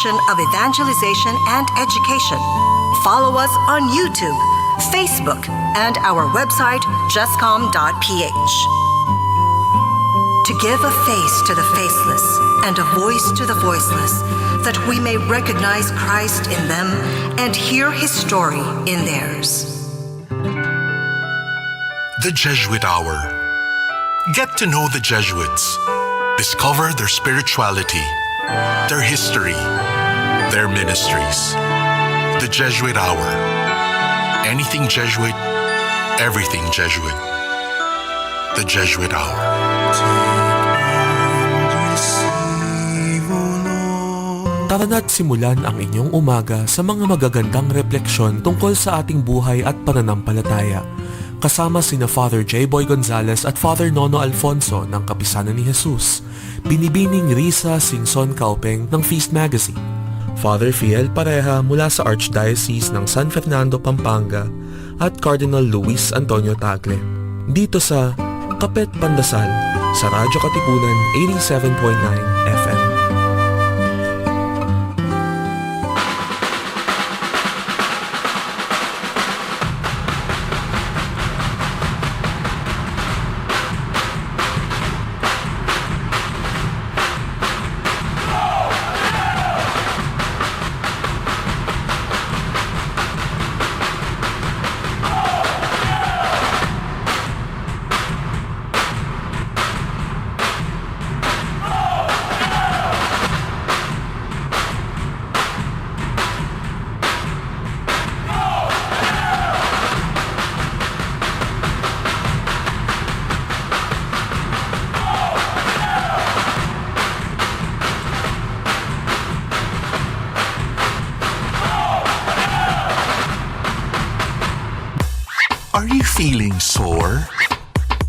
of evangelization and education. Follow us on YouTube, Facebook, and our website, justcom.ph. To give a face to the faceless and a voice to the voiceless, that we may recognize Christ in them and hear His story in theirs. The Jesuit Hour. Get to know the Jesuits. Discover their spirituality, their history, their ministries. The Jesuit Hour. Anything Jesuit, everything Jesuit. The Jesuit Hour. Tara na't simulan ang inyong umaga sa mga magagandang refleksyon tungkol sa ating buhay at pananampalataya. Kasama sina Father J. Boy Gonzales at Father Nono Alfonso ng Kapisanan ni Jesus, Binibining Risa Singson Kaupeng ng Feast Magazine, Father Fiel Pareha mula sa Archdiocese ng San Fernando, Pampanga, at Cardinal Luis Antonio Tagle. Dito sa Kapet Pandasal sa Radyo Katipunan 87.9 FM. Are you feeling sore?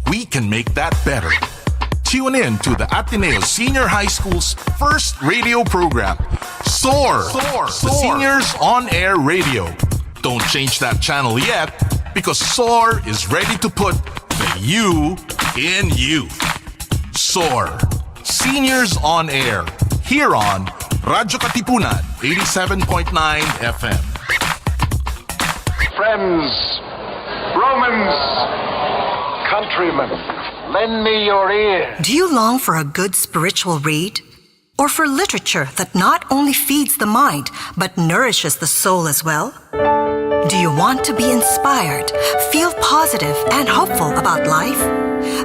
We can make that better. Tune in to the Ateneo Senior High School's first radio program, SOAR, the Seniors On Air Radio. Don't change that channel yet, because SOAR is ready to put the you in you. SOAR, Seniors On Air, here on Radyo Katipunan 87.9 FM. Friends, Romans, countrymen, lend me your ear. Do you long for a good spiritual read? Or for literature that not only feeds the mind, but nourishes the soul as well? Do you want to be inspired, feel positive and hopeful about life?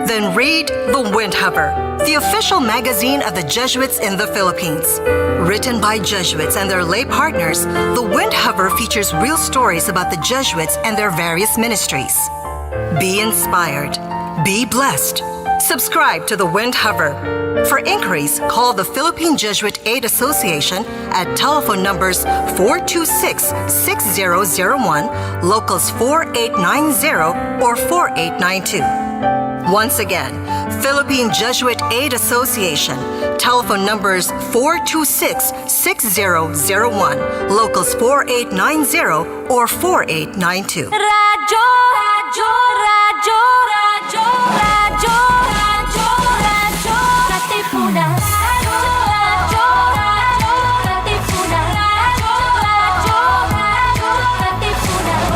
Then read The Windhover, the official magazine of the Jesuits in the Philippines. Written by Jesuits and their lay partners, The Windhover features real stories about the Jesuits and their various ministries. Be inspired. Be blessed. Subscribe to The Windhover. For inquiries, call the Philippine Jesuit Aid Association at telephone numbers 426-6001, locals 4890 or 4892. Once again, Philippine Jesuit Aid Association, telephone numbers 426-6001, locals 4890 or 4892. Radyo, radyo, radyo, radyo, radyo, radyo, radyo, Katipunan. Radyo, radyo, radyo, Katipunan. Radyo, radyo, radyo, Katipunan.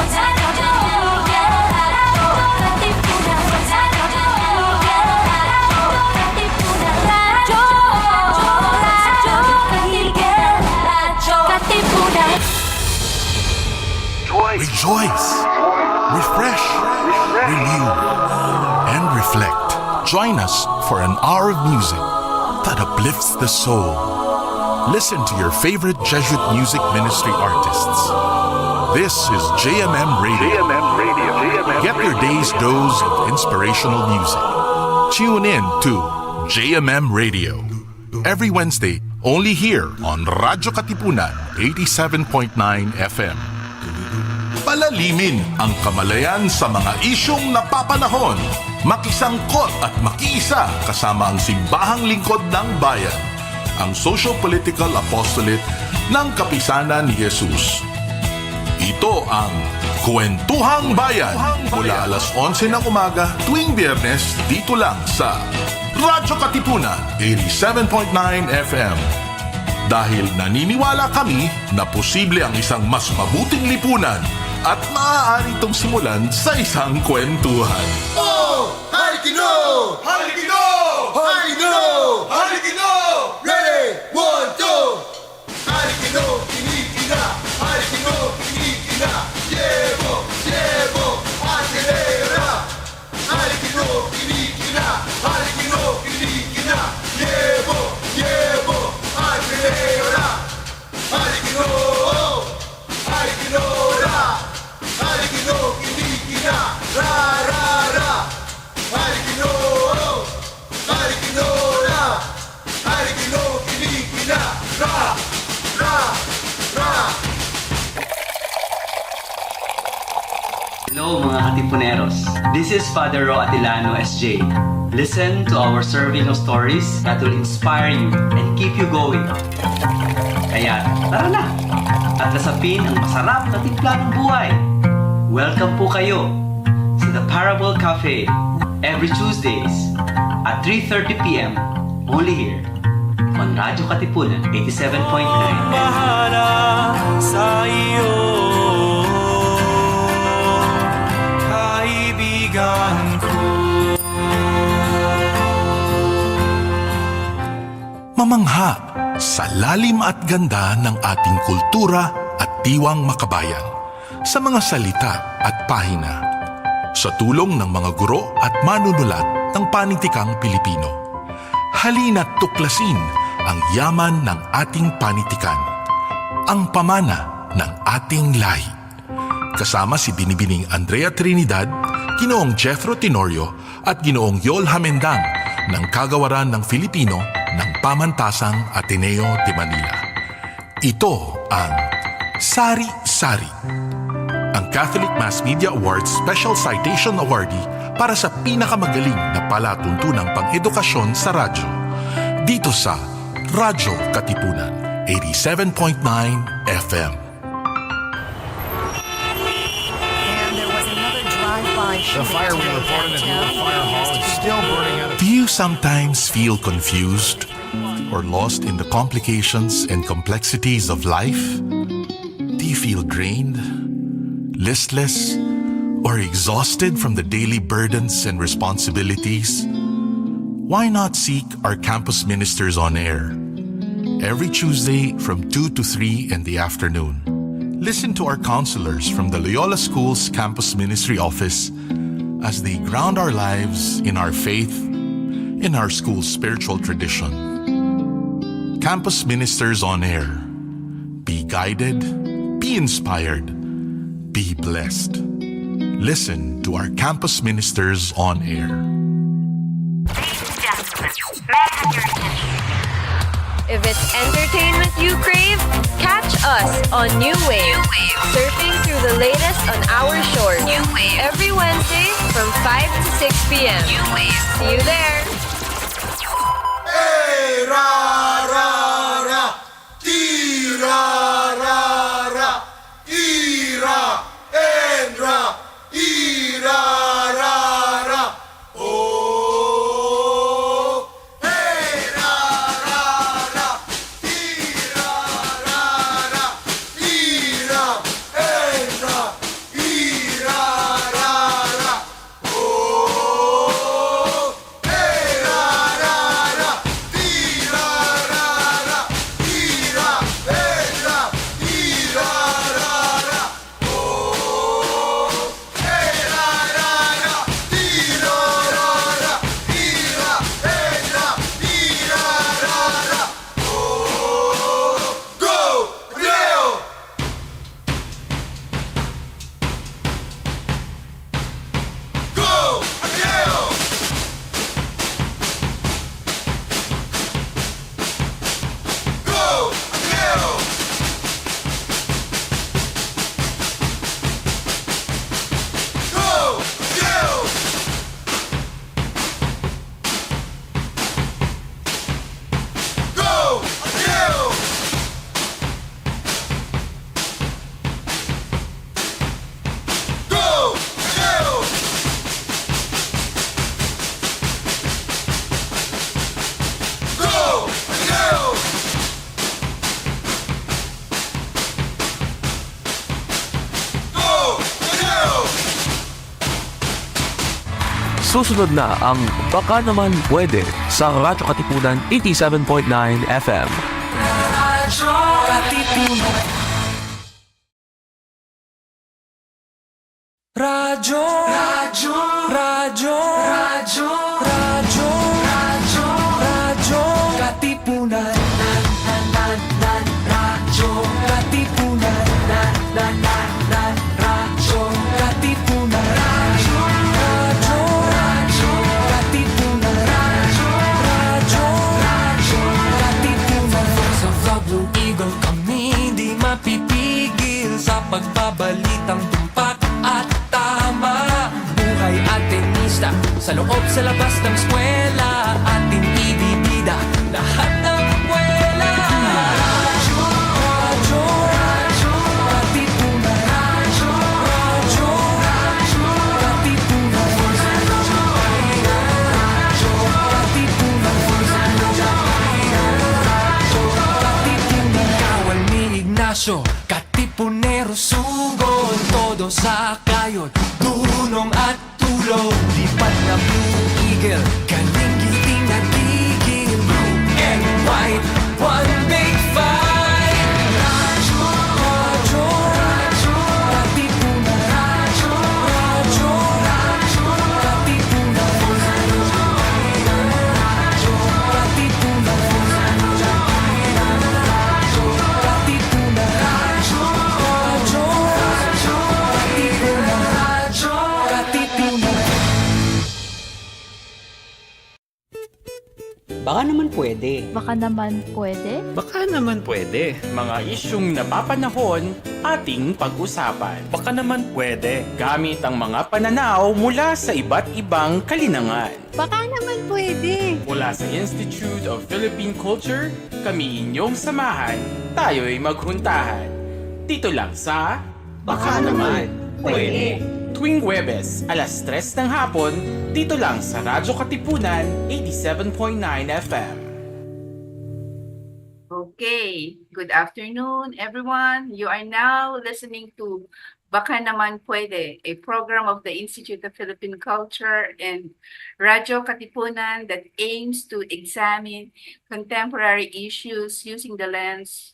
Radyo, Katipunan. Rejoice, refresh, renew, and reflect. Join us for an hour of music that uplifts the soul. Listen to your favorite Jesuit music ministry artists. This is JMM Radio. Get your day's dose of inspirational music. Tune in to JMM Radio every Wednesday, only here on Radyo Katipunan 87.9 FM. Palalimin ang kamalayan sa mga isyong napapanahon. Makisangkot at makiisa kasama ang simbahang lingkod ng bayan. Ang Socio-Political Apostolate ng Kapisanan ni Jesus. Ito ang Kwentuhang Bayan mula alas 11 ng umaga tuwing Biyernes dito lang sa Radyo Katipunan 87.9 FM. Dahil naniniwala kami na posible ang isang mas mabuting lipunan at maaari itong simulan sa isang kwentuhan. Oh! Halikino! Halikino! Halikino! Halikino! Ready? 1, 2! Halikino! Kinikina! Halikino! Kinikina! Yebo! Yebo! Acelera! Halikino! Kinikina! Halikino! Kinikina! Yebo! Yebo! Acelera! Halikino! Halikino! Halikino! Kinikina! Ra! Ra! Ra! Halikino! Halikino! Halikino! Kinikina! Ra! Ra! Ra! Hello mga Katipuneros. This is Father Ro Atilano SJ. Listen to our serving of stories that will inspire you and keep you going. Kaya tara na at nasapin ang masarap na timpla ng buhay. Welcome po kayo sa The Parable Cafe every Tuesdays at 3:30 p.m. only here on Radyo Katipunan 87.9 Bahala sa iyo, kaibigan ko. Mamangha sa lalim at ganda ng ating kultura at diwang makabayan sa mga salita at pahina sa tulong ng mga guro at manunulat ng panitikang Pilipino. Halina't tuklasin ang yaman ng ating panitikan, ang pamana ng ating lahi. Kasama si Binibining Andrea Trinidad, Ginoong Jethro Tenorio at Ginoong Yol Hamendang ng Kagawaran ng Filipino ng Pamantasang Ateneo de Manila. Ito ang Sari-Sari, ang Catholic Mass Media Awards Special Citation Awardee para sa pinakamagaling na palatuntunang pang-edukasyon sa radyo. Dito sa Radyo Katipunan, 87.9 FM. And there was another drive-by The fire we reported at the fire hall is still burning out of... Do you sometimes feel confused or lost in the complications and complexities of life? Do you feel drained, listless, or exhausted from the daily burdens and responsibilities? Why not seek our campus ministers on air every Tuesday from 2 to 3 in the afternoon? Listen to our counselors from the Loyola School's Campus Ministry Office as they ground our lives in our faith, in our school's spiritual tradition. Campus Ministers on Air. Be guided, be inspired, be blessed. Listen to our Campus Ministers on Air. If it's entertainment you crave, catch us on New Wave. Surfing through the latest on our shores. New Wave. Every Wednesday from 5 to 6 p.m. New Wave. See you there. Hey, ra, ra, ra. Tira, ra, ra. Ira, enra. Ira, ra, ra. Oh. Hey, ra, ra, ra. Tira, ra, ra. Ira, enra. Ira, ra, ra. Oh. Hey, ra, ra, ra. Tira, ra, ra. Tira, enra. Susunod na ang Baka Naman Pwede sa Radyo Katipunan 87.9 FM. Radyo Katipunan. Radyo, radyo, radyo, radyo, radyo, radyo, radyo, Katipunan. Radyo Katipunan. Radyo Katipunan. Radyo, radyo, radyo, Katipunan. Radyo, radyo, radyo, Katipunan. Sa Vlog Blue Eagle kami di mapipigil sa pagbabalitang tumpak at tama. Buhay at tenista sa loob sa labas ng eskwela, ating ibibida lahat ng kwela. Radyo, radyo, radyo, Katipunan. Radyo, radyo, radyo, Katipunan. Radyo, Katipunan. Radyo, Katipunan. Kawal ni Ignacio, Katipunero sugod, todo sa kayod, dunong at tulog. Lipat na Blue Eagle, kaning giting nagigil. Blue and white, one big fight. Radyo, radyo, radyo, Katipunan. Radyo, radyo, radyo, Katipunan. Radyo, Katipunan. Radyo, Katipunan. Radyo, radyo, radyo, Katipunan. Radyo, Katipunan. Baka naman pwede. Baka naman pwede? Baka naman pwede. Mga isyung napapanahon ating pag-usapan. Baka naman pwede. Gamit ang mga pananaw mula sa iba't ibang kalinangan. Baka naman pwede. Mula sa Institute of Philippine Culture, kami inyong samahan, tayo'y maghuntahan. Dito lang sa Baka naman pwede. Tuwing Huwebes, alas 3 ng hapon, dito lang sa Radyo Katipunan 87.9 FM. Okay, good afternoon everyone. You are now listening to Baka Naman Pwede, a program of the Institute of Philippine Culture and Radyo Katipunan that aims to examine contemporary issues using the lens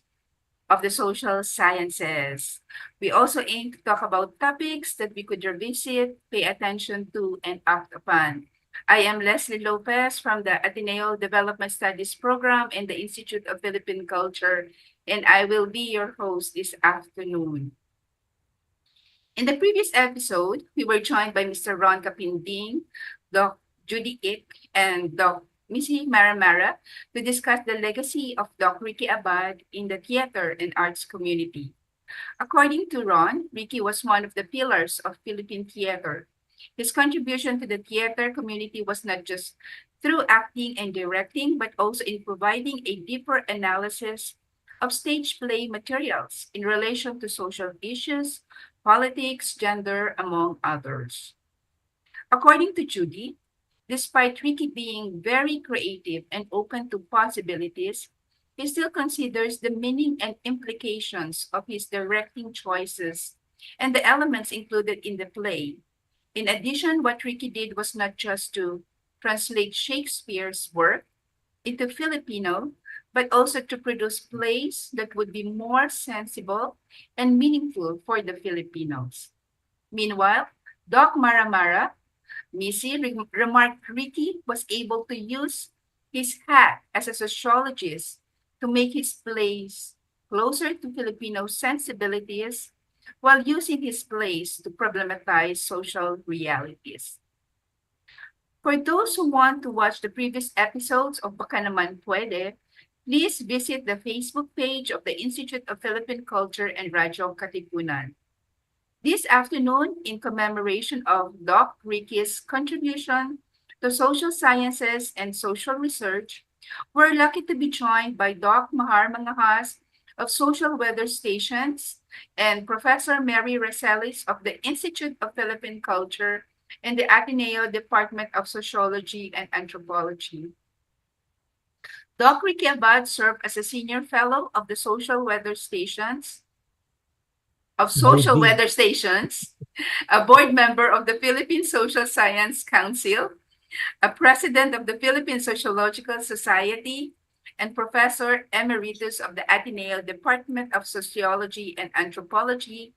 of the social sciences. We also aim to talk about topics that we could revisit, pay attention to, and act upon. I am Leslie Lopez from the Ateneo Development Studies Program in the Institute of Philippine Culture, and I will be your host this afternoon. In the previous episode, we were joined by Mr. Ron Capinding, Doc Judy Ick, and Doc Missy Maramara to discuss the legacy of Doc Ricky Abad in the theater and arts community. According to Ron, Ricky was one of the pillars of Philippine theater. His contribution to the theater community was not just through acting and directing, but also in providing a deeper analysis of stage play materials in relation to social issues, politics, gender, among others. According to Judy, despite Ricky being very creative and open to possibilities, he still considers the meaning and implications of his directing choices and the elements included in the play. In addition, what Ricky did was not just to translate Shakespeare's work into Filipino, but also to produce plays that would be more sensible and meaningful for the Filipinos. Meanwhile, Doc Maramara, Missy remarked Ricky was able to use his hat as a sociologist to make his plays closer to Filipino sensibilities while using his plays to problematize social realities. For those who want to watch the previous episodes of Baka Naman Pwede, please visit the Facebook page of the Institute of Philippine Culture and Radyo Katipunan. This afternoon, in commemoration of Doc Ricky's contribution to social sciences and social research, we're lucky to be joined by Doc Mahar Mangahas of Social Weather Stations and Professor Mary Racelis of the Institute of Philippine Culture and the Ateneo Department of Sociology and Anthropology. Doc Ricky Abad served as a senior fellow of the Social Weather Stations of social weather stations, a board member of the Philippine Social Science Council, a president of the Philippine Sociological Society, and Professor Emeritus of the Ateneo Department of Sociology and Anthropology,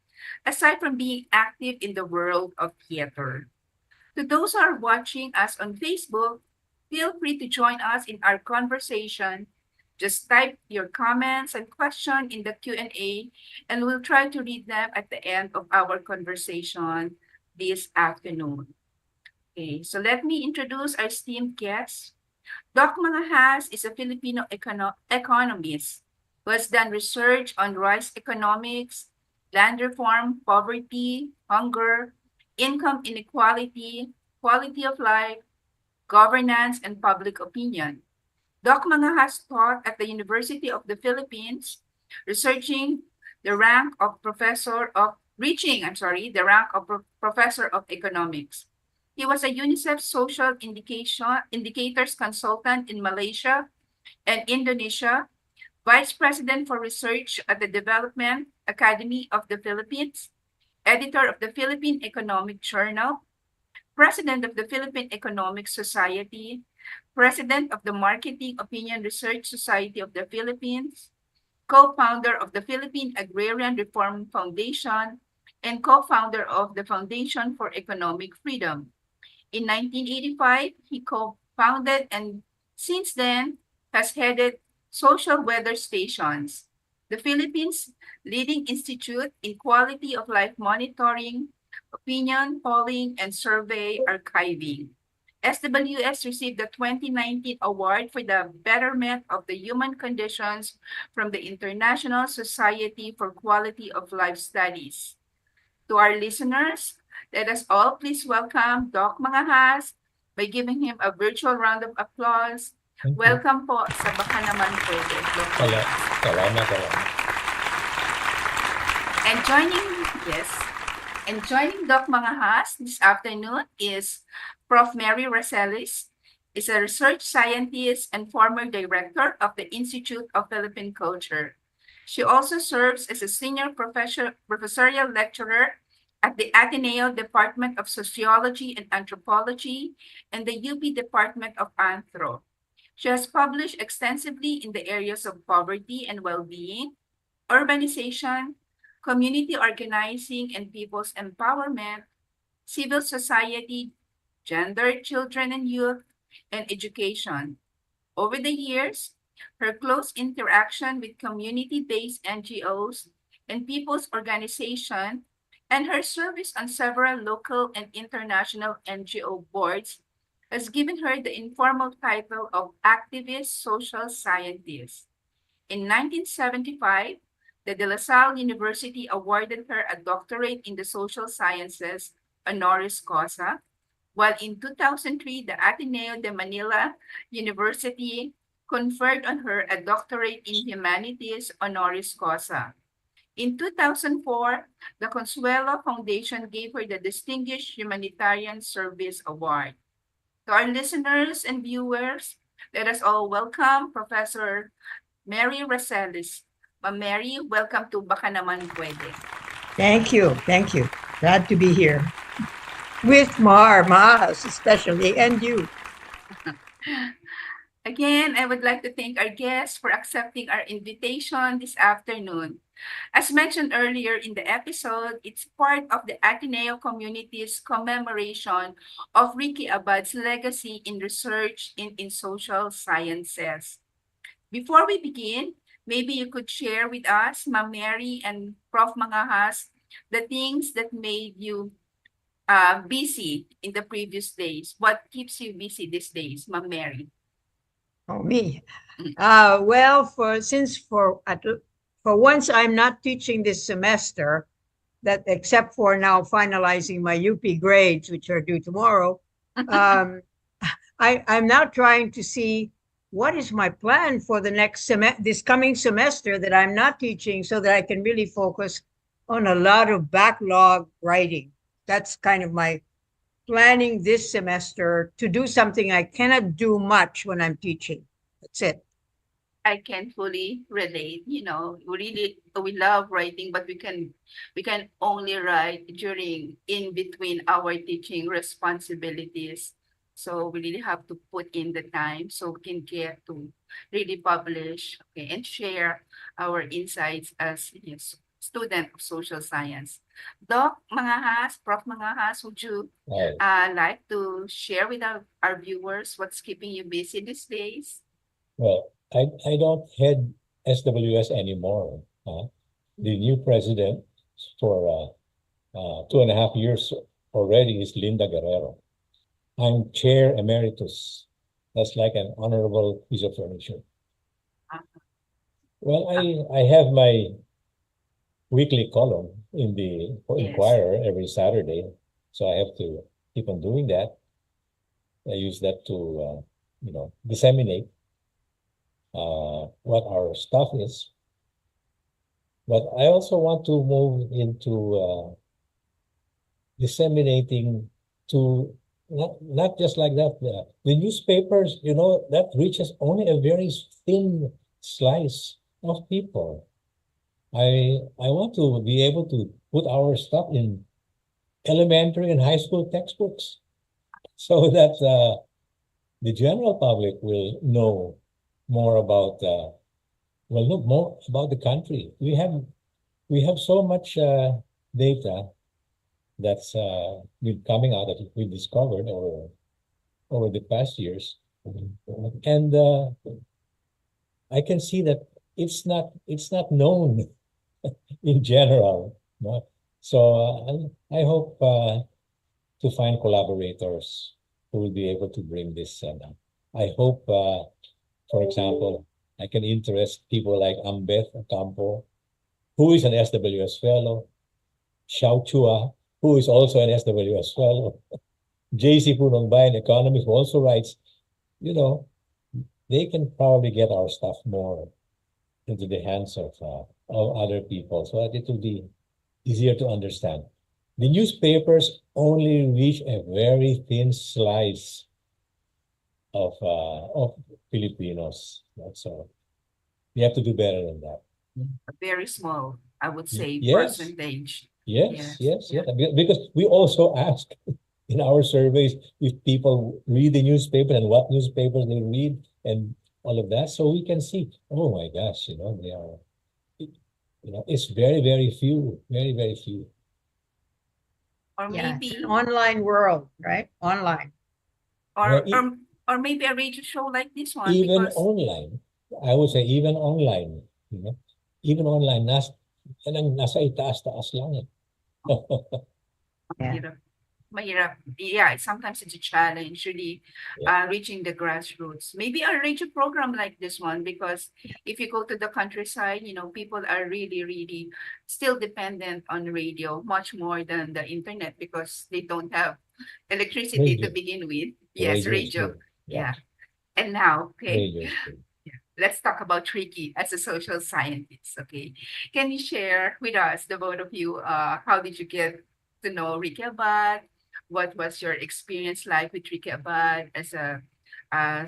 aside from being active in the world of theater. To those who are watching us on Facebook, feel free to join us in our conversation. Just type your comments and question in the Q&A, and we'll try to read them at the end of our conversation this afternoon. Okay, so let me introduce our esteemed guest. Doc Mangahas is a Filipino economist who has done research on rice economics, land reform, poverty, hunger, income inequality, quality of life, governance, and public opinion. Doc Mangahas taught at the University of the Philippines, researching the rank of professor of the rank of professor of economics. He was a UNICEF social indicators consultant in Malaysia and Indonesia, vice president for research at the Development Academy of the Philippines, editor of the Philippine Economic Journal, president of the Philippine Economic Society, president of the Marketing Opinion Research Society of the Philippines, co-founder of the Philippine Agrarian Reform Foundation, and co-founder of the Foundation for Economic Freedom. In 1985, he co-founded and since then has headed Social Weather Stations, the Philippines' leading institute in quality of life monitoring, opinion polling, and survey archiving. SWS received the 2019 award for the betterment of the human conditions from the International Society for Quality of Life Studies. To our listeners, let us all please welcome Doc Mangahas by giving him a virtual round of applause. Welcome po sa Baka Naman Pwede, Doc. Salamat. And joining Doc Mangahas this afternoon is Prof. Mary Racelis, is a research scientist and former director of the Institute of Philippine Culture. She also serves as a senior professorial lecturer at the Ateneo Department of Sociology and Anthropology and the UP Department of Anthro. She has published extensively in the areas of poverty and well-being, urbanization, community organizing and people's empowerment, civil society, gender, children and youth, and education. Over the years, her close interaction with community-based NGOs and people's organization and her service on several local and international NGO boards has given her the informal title of activist social scientist. In 1975, the De La Salle University awarded her a doctorate in the social sciences honoris causa, while in 2003, the Ateneo de Manila University conferred on her a doctorate in humanities honoris causa. In 2004, the Consuelo Foundation gave her the Distinguished Humanitarian Service Award. To our listeners and viewers, let us all welcome Professor Mary Racelis. Mary, welcome to Baka Naman Pwede. Thank you. Glad to be here. With Mangahas especially, and you. Again, I would like to thank our guests for accepting our invitation this afternoon. As mentioned earlier in the episode, it's part of the Ateneo community's commemoration of Ricky Abad's legacy in research in social sciences. Before we begin, maybe you could share with us, Ma'am Mary and Prof. Mangahas, the things that made you busy in the previous days. What keeps you busy these days, Ma'am Mary? Oh, me. Well, for once I'm not teaching this semester, that except for now finalizing my UP grades, which are due tomorrow, I'm now trying to see what is my plan for the next this coming semester that I'm not teaching, so that I can really focus on a lot of backlog writing. That's kind of my planning this semester, to do something I cannot do much when I'm teaching. That's it. I can fully relate. We love writing, but we can only write during in between our teaching responsibilities. So we really have to put in the time so we can get to really publish, okay, and share our insights as, yes, student of social science. Doc Mangahas, Prof. Mangahas, would you like to share with our viewers what's keeping you busy these days? Well, I don't head SWS anymore. The new president for 2.5 years already is Linda Guerrero. I'm chair emeritus. That's like an honorable piece of furniture. Well, I have my weekly column in the Inquirer every Saturday, so I have to keep on doing that. I use that to disseminate what our stuff is. But I also want to move into disseminating to not just like that. The newspapers, that reaches only a very thin slice of people. I want to be able to put our stuff in elementary and high school textbooks so that the general public will know more about more about the country. We have so much data that's been coming out that we've discovered over the past years, and I can see that it's not known in general. No? So I hope to find collaborators who will be able to bring this. I hope, for example, I can interest people like Ambeth Ocampo, who is an SWS fellow, Xiao Chua, who is also an SWS fellow, JC Punongbay, an economist who also writes. They can probably get our stuff more into the hands of other people so that it will be easier to understand. The newspapers only reach a very thin slice of Filipinos. So we have to do better than that. A very small, I would say, Yes. percentage. Yes. Yeah. Because we also ask in our surveys if people read the newspaper and what newspapers they read and all of that, so we can see. Oh my gosh, they are. It's very, very few, very, very few. Or maybe It's an online world, right? Online. or maybe a radio show like this one. Even because online, I would say even online, even online, nasa itaas-taas lang. mahirap. Yeah, sometimes it's a challenge, really, reaching the grassroots. Maybe a radio program like this one, because if you go to the countryside, people are really, really still dependent on radio, much more than the internet, because they don't have electricity to begin with. Yes, radio. Yeah. And now, okay, let's talk about Ricky as a social scientist, okay? Can you share with us, the both of you, how did you get to know Ricky Abad? What was your experience like with Ricky Abad as a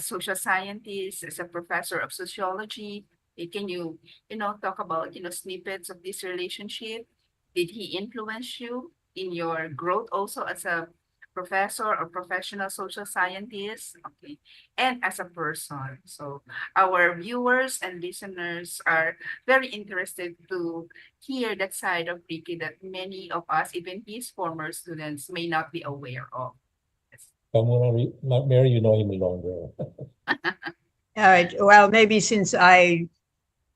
social scientist, as a professor of sociology? Can you, talk about, snippets of this relationship? Did he influence you in your growth also as a professor or professional social scientist? Okay. And as a person. So our viewers and listeners are very interested to hear that side of Ricky that many of us, even his former students, may not be aware of. Mary, you know him longer. All right. Well, maybe since I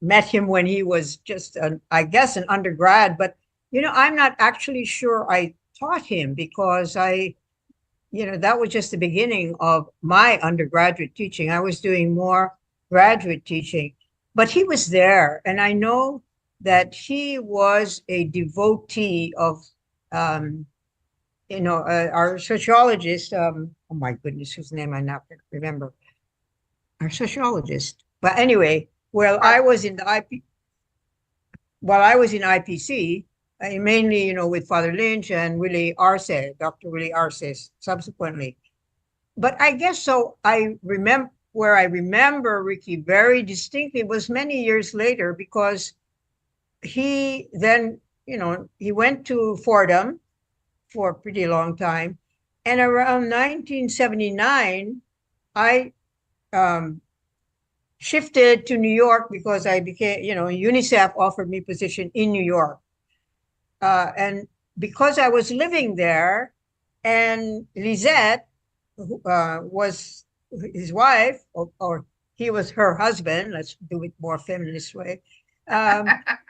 met him when he was just, I guess, an undergrad, but, I'm not actually sure I taught him because that was just the beginning of my undergraduate teaching. I was doing more graduate teaching, but he was there. And I know that he was a devotee of, our sociologist. Oh my goodness, whose name I not remember. Our sociologist. But anyway, while I was in IPC, mainly, with Father Lynch and Willie Arce, Dr. Willie Arce subsequently. But I guess so. I remember where I remember Ricky very distinctly was many years later, because he then, he went to Fordham for a pretty long time. And around 1979, I shifted to New York because I became, UNICEF offered me position in New York. And because I was living there, and Lisette was his wife, or he was her husband, let's do it more feminist way,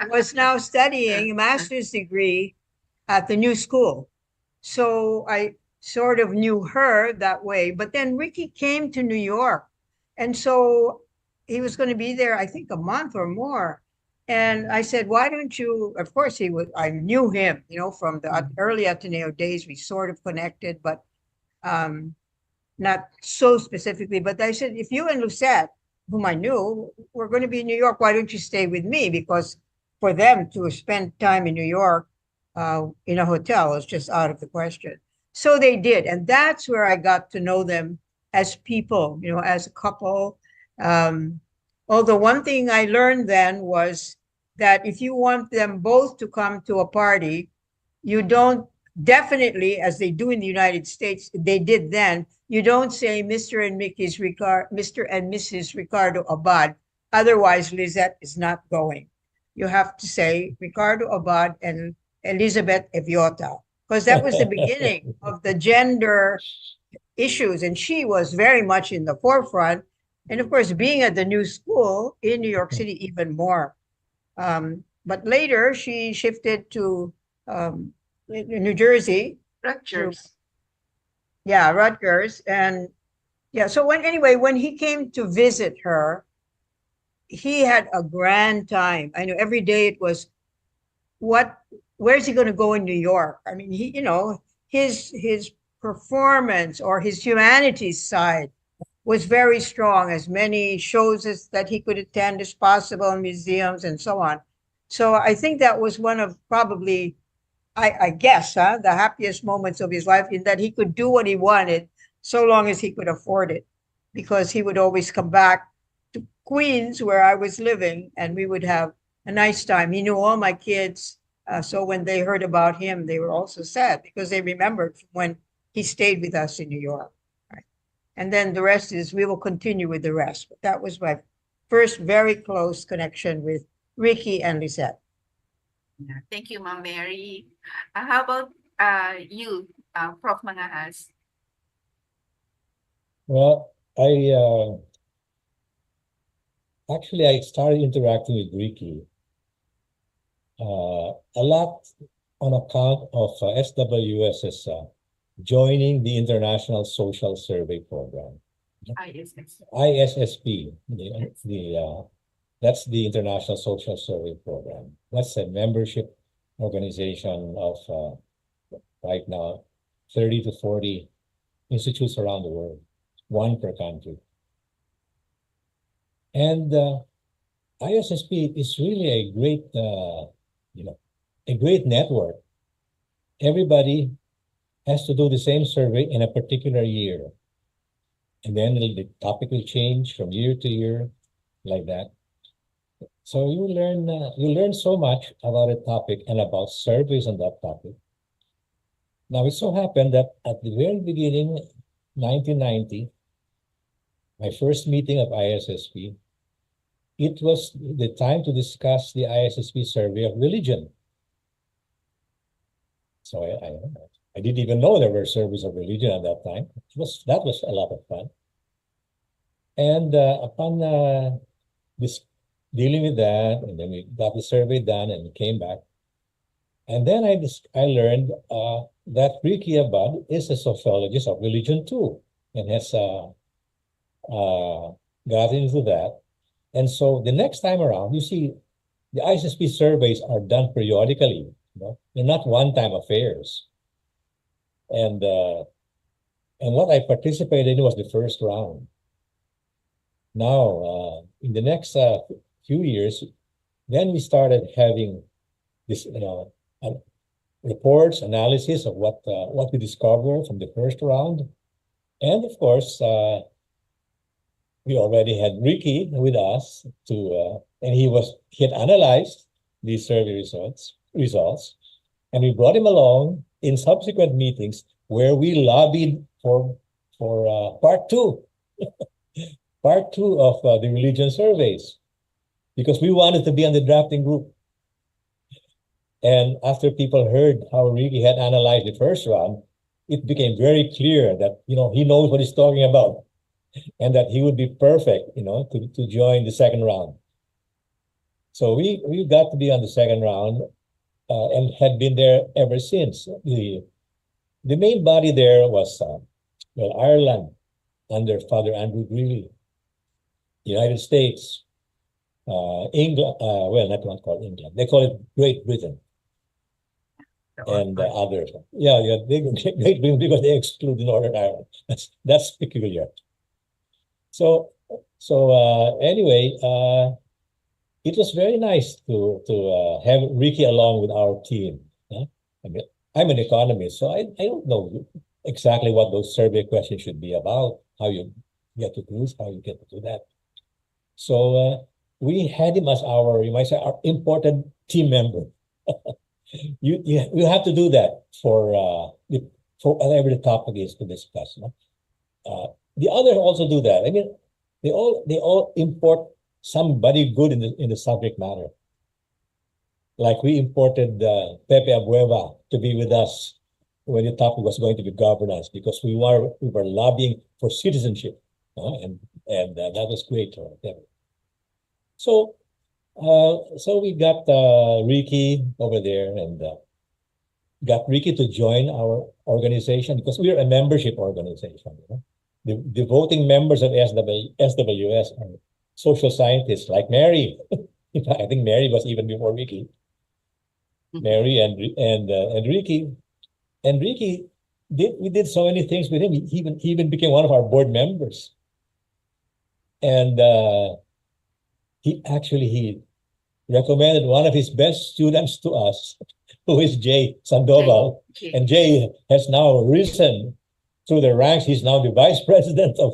was now studying a master's degree at the new school. So I sort of knew her that way. But then Ricky came to New York. And so he was going to be there, I think, a month or more. And I said, why don't you, of course, I knew him, from the early Ateneo days, we sort of connected, but not so specifically. But I said, if you and Lucette, whom I knew, were going to be in New York, why don't you stay with me? Because for them to spend time in New York in a hotel was just out of the question. So they did. And that's where I got to know them as people, as a couple. Although one thing I learned then was that if you want them both to come to a party, you don't definitely, as they do in the United States, they did then, you don't say Mr. and Mrs. Ricardo Abad. Otherwise, Lisette is not going. You have to say Ricardo Abad and Elizabeth Eviota, because that was the beginning of the gender issues. And she was very much in the forefront. And of course, being at the new school in New York City, even more. But later, she shifted to New Jersey. Rutgers. Yeah, Rutgers. And yeah, so when he came to visit her, he had a grand time. I know every day it was, where's he going to go in New York? I mean, his performance or his humanities side was very strong, as many shows that he could attend as possible, museums and so on. So I think that was one of probably, I guess, the happiest moments of his life, in that he could do what he wanted so long as he could afford it, because he would always come back to Queens, where I was living, and we would have a nice time. He knew all my kids. So when they heard about him, they were also sad, because they remembered when he stayed with us in New York. And then the rest is, we will continue with the rest. But that was my first very close connection with Ricky and Lisette. Thank you, Ma'am Mary. How about you, Prof. Mangahas? Well, actually I started interacting with Ricky a lot on account of SWS's joining the International Social Survey Program. ISSP, that's the International Social Survey Program. That's a membership organization of right now 30 to 40 institutes around the world, one per country. And ISSP is really a great network. Everybody has to do the same survey in a particular year. And then the topic will change from year to year, like that. So you learn so much about a topic and about surveys on that topic. Now, it so happened that at the very beginning, 1990, my first meeting of ISSP, it was the time to discuss the ISSP survey of religion. So I didn't even know there were surveys of religion at that time. That was a lot of fun. And upon dealing with that, and then we got the survey done and came back. And then I learned that Ricky Abad is a sociologist of religion too, and has got into that. And so the next time around, you see, the ISSP surveys are done periodically. They're not one-time affairs. And what I participated in was the first round. Now, in the next few years, then we started having this, reports, analysis of what we discovered from the first round, and of course, we already had Ricky with us and he had analyzed these survey results, and we brought him along in subsequent meetings where we lobbied for part two, part two of the religion surveys, because we wanted to be on the drafting group. And after people heard how Ricky had analyzed the first round, it became very clear that he knows what he's talking about, and that he would be perfect, to join the second round. So we got to be on the second round, and had been there ever since. The main body there was Ireland under Father Andrew Greeley, United States, England. Well, not called England. They call it Great Britain, and others. Yeah, Great Britain, because they exclude Northern Ireland. That's peculiar. So anyway, it was very nice to have Ricky along with our team. I mean, I'm an economist, so I don't know exactly what those survey questions should be about, how you get to do this, how you get to do that. So we had him as you might say, our important team member. You have to do that for whatever the topic is to discuss. The others also do that. I mean, they all import somebody good in the subject matter. Like we imported Pepe Abueva to be with us when the topic was going to be governance, because we were lobbying for citizenship, and that was great. So we got Ricky over there, and got Ricky to join our organization, because we are a membership organization. The voting members of SWS are social scientists like Mary. In fact, I think Mary was even before Ricky. Mary and Ricky. And Ricky, we did so many things with him. He even became one of our board members. And he recommended one of his best students to us, who is Jay Sandoval. Jay. And Jay has now risen through the ranks. He's now the vice president of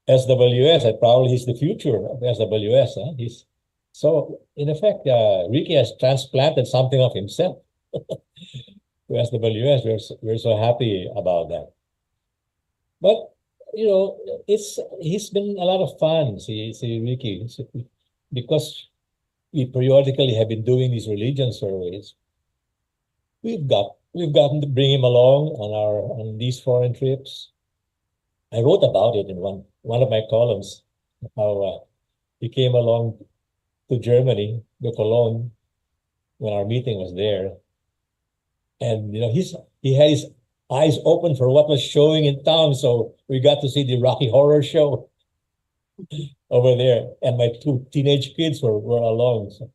SWS, and probably he's the future of SWS. So in effect, Ricky has transplanted something of himself to SWS. We're so happy about that. But he's been a lot of fun. See Ricky, because we periodically have been doing these religion surveys. We've gotten to bring him along on these foreign trips. I wrote about it in one of my columns, how he came along to Germany, to Cologne, when our meeting was there. And he had his eyes open for what was showing in town, so we got to see the Rocky Horror Show over there. And my two teenage kids were along. So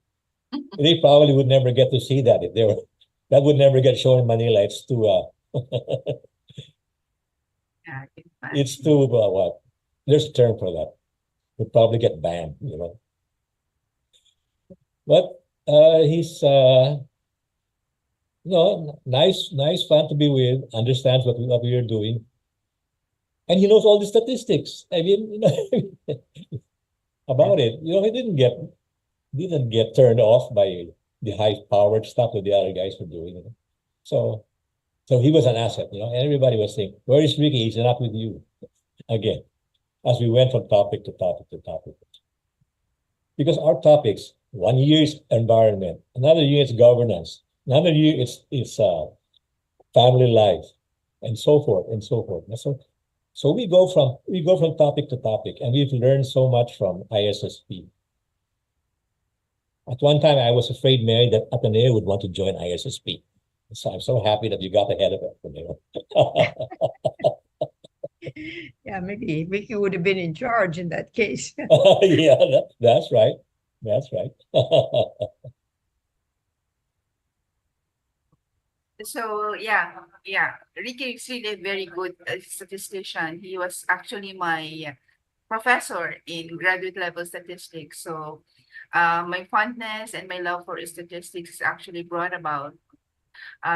they probably would never get to see that if they were. That would never get shown in Manila. It's too it's too what? There's a term for that. Would probably get banned, But he's nice fun to be with. Understands what we are doing, and he knows all the statistics. I mean, about it. He didn't get turned off by the high-powered stuff that the other guys were doing. So he was an asset. And everybody was saying, "Where is Ricky? He's not with you." Again, as we went from topic to topic to topic. Because our topics, one year is environment, another year is governance, another year it's family life, and so forth and so forth. So we go from topic to topic, and we've learned so much from ISSP. At one time, I was afraid, Mary, that Ateneo would want to join ISSP. So I'm so happy that you got ahead of Ateneo. Yeah, maybe Ricky would have been in charge in that case. Yeah, that's right. That's right. So Ricky is really a very good statistician. He was actually my professor in graduate level statistics. So my fondness and my love for statistics is actually brought about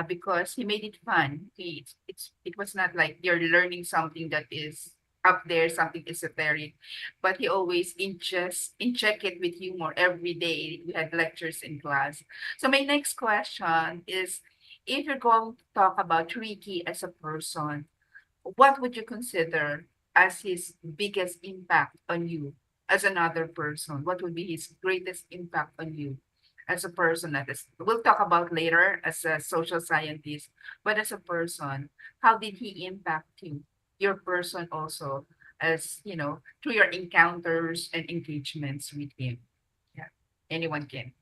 because he made it fun. It was not like you're learning something that is up there, something esoteric, but he always inject it with humor every day. We had lectures in class. So my next question is, if you're going to talk about Ricky as a person, what would you consider as his biggest impact on you as another person? What would be his greatest impact on you as a person? That is, we'll talk about later as a social scientist, but as a person, how did he impact you, your person also, as you know, through your encounters and engagements with him? Yeah, anyone can.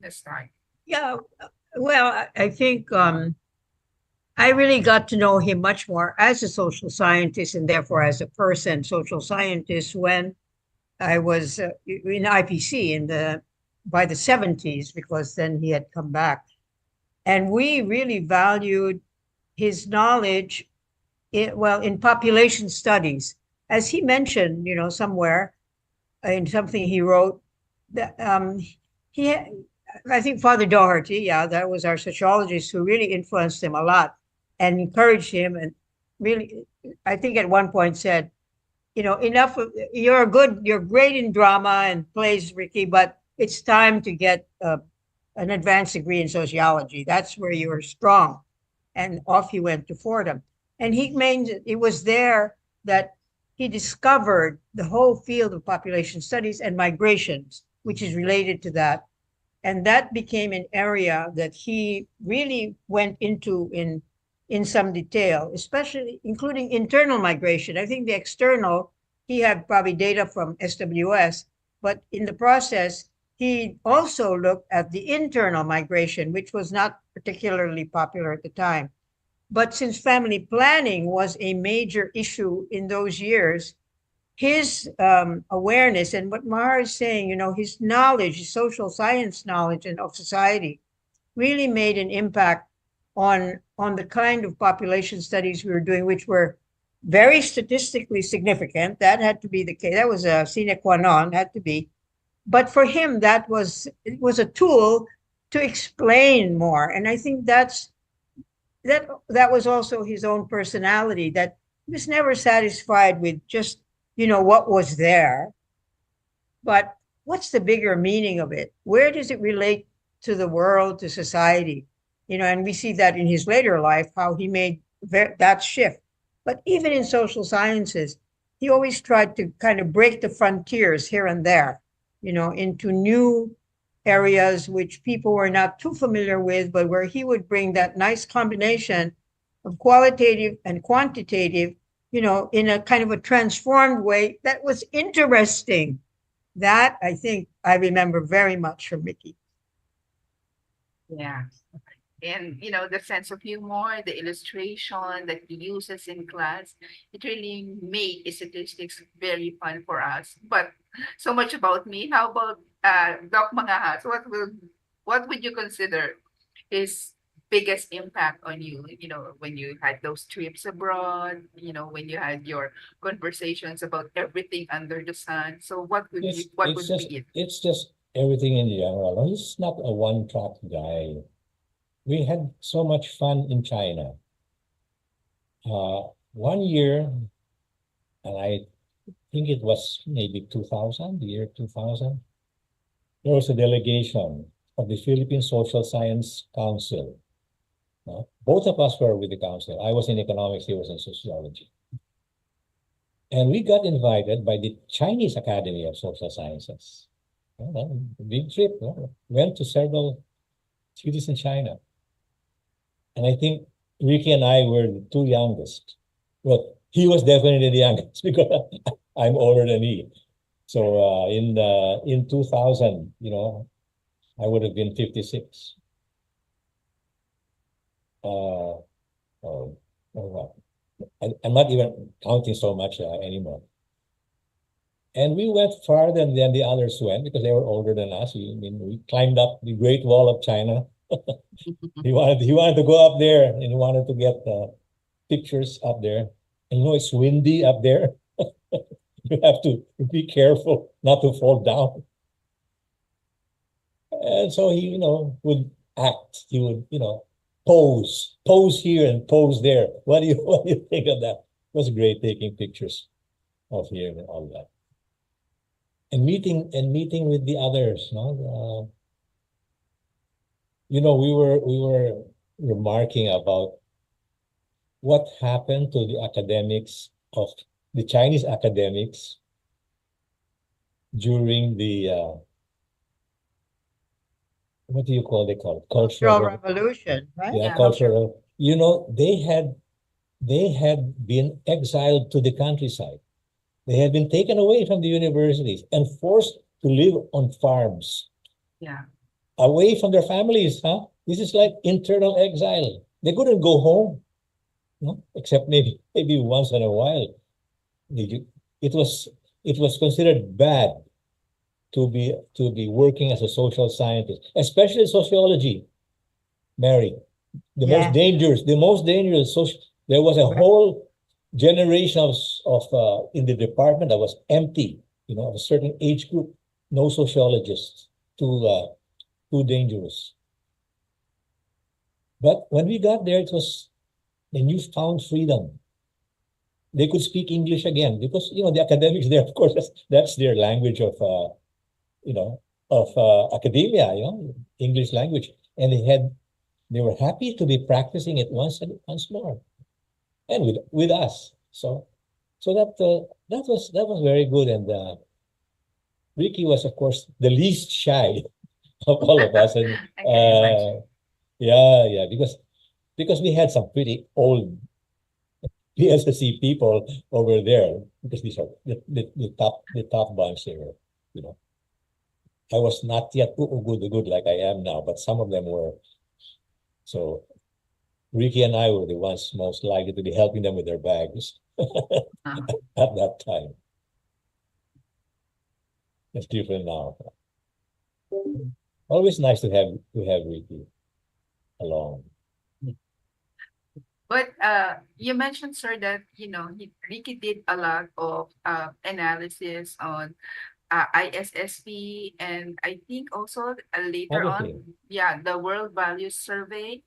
Let's start. Yeah, well, I think I really got to know him much more as a social scientist and therefore as a person, social scientist, when I was in IPC by the 70s, because then he had come back. And we really valued his knowledge in population studies. As he mentioned, somewhere in something he wrote, that I think Father Doherty, that was our sociologist who really influenced him a lot and encouraged him, and really, I think at one point said, enough of, you're great in drama and plays, Ricky, but it's time to get an advanced degree in sociology. That's where you're strong. And off he went to Fordham. And it was there that he discovered the whole field of population studies and migrations, which is related to that. And that became an area that he really went into in some detail, especially including internal migration. I think the external, he had probably data from SWS, but in the process, he also looked at the internal migration, which was not particularly popular at the time. But since family planning was a major issue in those years, his awareness and what Mahar is saying, his knowledge, his social science knowledge and of society really made an impact on the kind of population studies we were doing, which were very statistically significant. That had to be the case. That was a sine qua non, had to be. But for him, it was a tool to explain more. And I think that was also his own personality, that he was never satisfied with just, what was there, but what's the bigger meaning of it? Where does it relate to the world, to society? And we see that in his later life, how he made that shift. But even in social sciences, he always tried to kind of break the frontiers here and there, into new areas which people were not too familiar with, but where he would bring that nice combination of qualitative and quantitative, in a kind of a transformed way that was interesting. That I think I remember very much from Ricky. Yeah. And the sense of humor, the illustration that he uses in class, it really made statistics very fun for us. But so much about me. How about Doc Mangahas? What would you consider his biggest impact on you? When you had those trips abroad, when you had your conversations about everything under the sun. So what would be it? It's just everything in general. He's not a one-track guy. We had so much fun in China. One year, and I think it was maybe 2000, the year 2000, there was a delegation of the Philippine Social Science Council. Both of us were with the council. I was in economics, he was in sociology. And we got invited by the Chinese Academy of Social Sciences. Big trip. Went to several cities in China. And I think Ricky and I were the two youngest. Well, he was definitely the youngest because I'm older than he. So in 2000, I would have been 56. I'm not even counting so much anymore. And we went farther than the others went because they were older than us. We climbed up the Great Wall of China. He wanted to go up there and he wanted to get pictures up there. And it's windy up there. You have to be careful not to fall down. And so he, would act. He would, pose here and pose there. What do you think of that? It was great taking pictures. of hearing all that. And meeting with the others, no? We were remarking about what happened to the academics of the Chinese academics during the what do you call they call it? Cultural Revolution, right? Yeah, cultural. They had been exiled to the countryside. They had been taken away from the universities and forced to live on farms. Yeah. Away from their families, huh? This is like internal exile. They couldn't go home, no? Except maybe once in a while. It was considered bad to be working as a social scientist, especially sociology. Mary, the most dangerous. There was a whole generation of in the department that was empty. Of a certain age group, no sociologists. Too dangerous. But when we got there, it was the newfound freedom. They could speak English again because the academics there, of course, that's their language of academia, English language, and they were happy to be practicing it once more, and with us. So that was very good, and Ricky was, of course, the least shy of all of us, and because we had some pretty old PSSC people over there, because these are the top bunch here. I was not yet good like I am now, but some of them were. So Ricky and I were the ones most likely to be helping them with their bags at that time. It's different now. Always nice to have Ricky along. But you mentioned, sir, that Ricky did a lot of analysis on ISSP, and I think also later on, the World Values Survey.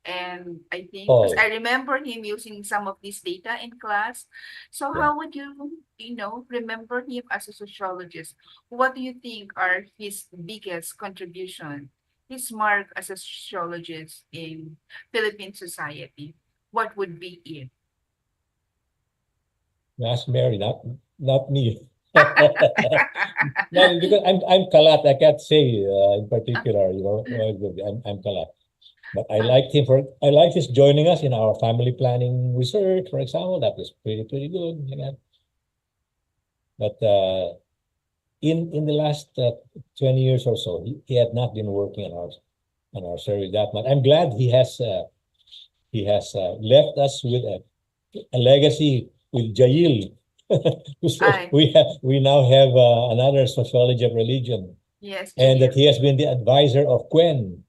And I think, because I remember him using some of this data in class. So how would you, remember him as a sociologist? What do you think are his biggest contribution, his mark as a sociologist in Philippine society? What would be it? Ask Mary, not me. No, because I'm Kalat. I can't say in particular, I'm Kalat. But I liked his joining us in our family planning research, for example. That was pretty good. But in the last 20 years or so, he had not been working on our survey that much. I'm glad he has left us with a legacy with Jail. We now have another sociology of religion. Yes. And that he has been the advisor of Quen.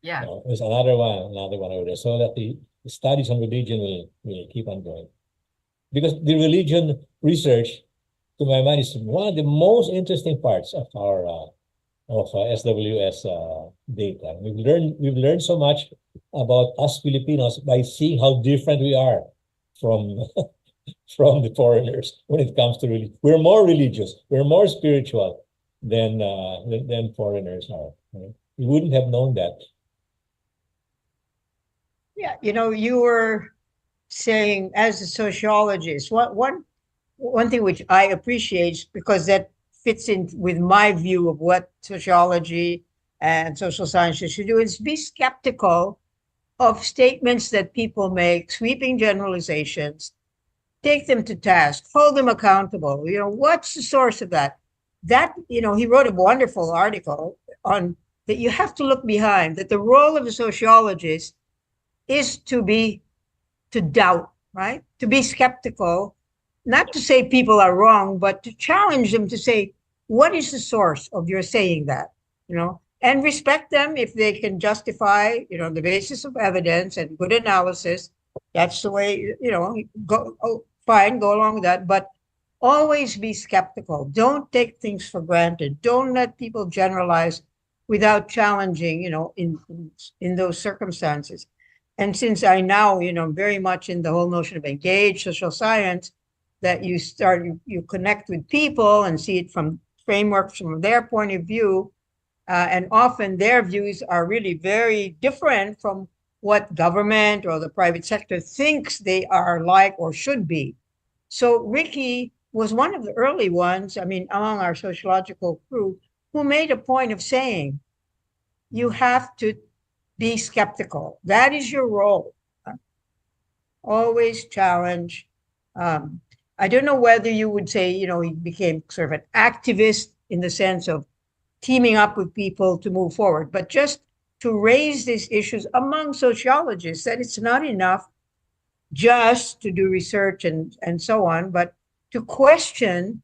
Yeah. There's another one over there. So that the studies on religion will keep on going. Because the religion research, to my mind, is one of the most interesting parts of our SWS data. We've learned so much about us Filipinos by seeing how different we are from from the foreigners when it comes to religion. We're more religious, we're more spiritual than foreigners are. Right? We wouldn't have known that. Yeah, you were saying as a sociologist, one thing which I appreciate, because that fits in with my view of what sociology and social sciences should do, is be skeptical of statements that people make, sweeping generalizations, take them to task, hold them accountable. What's the source of that? He wrote a wonderful article on that. You have to look behind that. The role of a sociologist is to doubt, right? To be skeptical, not to say people are wrong, but to challenge them to say, what is the source of your saying that? And respect them if they can justify, the basis of evidence and good analysis. That's the way, go along with that. But always be skeptical. Don't take things for granted. Don't let people generalize without challenging, in those circumstances. And since I now, very much in the whole notion of engaged social science, that you connect with people and see it from frameworks from their point of view. And often their views are really very different from what government or the private sector thinks they are like or should be. So Ricky was one of the early ones, I mean, among our sociological crew, who made a point of saying, you have to be skeptical. That is your role. Always challenge. I don't know whether you would say, he became sort of an activist in the sense of teaming up with people to move forward, but just to raise these issues among sociologists that it's not enough just to do research and so on, but to question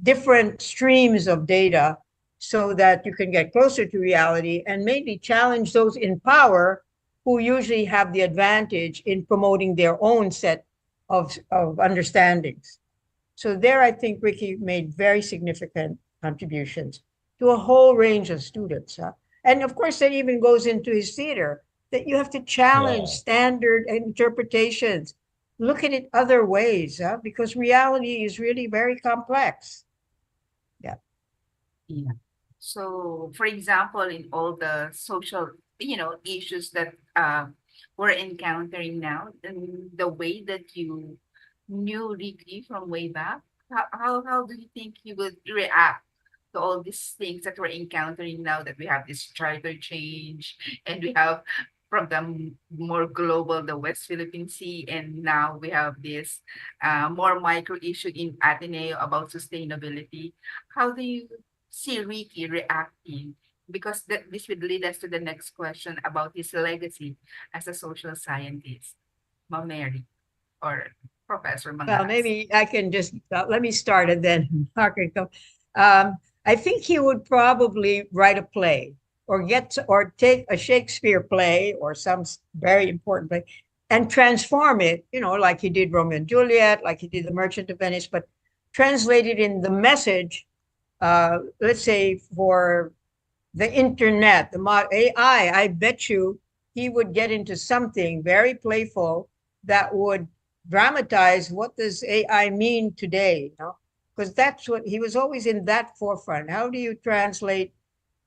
different streams of data so that you can get closer to reality and maybe challenge those in power who usually have the advantage in promoting their own set of understandings. So there, I think Ricky made very significant contributions to a whole range of students. And of course, that even goes into his theater, that you have to challenge standard interpretations, look at it other ways, because reality is really very complex. Yeah. So, for example, in all the social, issues that we're encountering now, and the way that you knew Ricky from way back, how do you think he would react to all these things that we're encountering now, that we have this charter change and we have from the more global, the West Philippine Sea, and now we have this more micro issue in Ateneo about sustainability. How do you see Ricky reacting? Because this would lead us to the next question about his legacy as a social scientist. Ma'am Mary or Professor Mangahas. Well, maybe I can just let me start and then Mark can go. I think he would probably write a play or take a Shakespeare play or some very important play and transform it, like he did Romeo and Juliet, like he did The Merchant of Venice, but translate it in the message, let's say for the internet, the AI, I bet you he would get into something very playful that would dramatize what does AI mean today, because that's what he was always in that forefront. How do you translate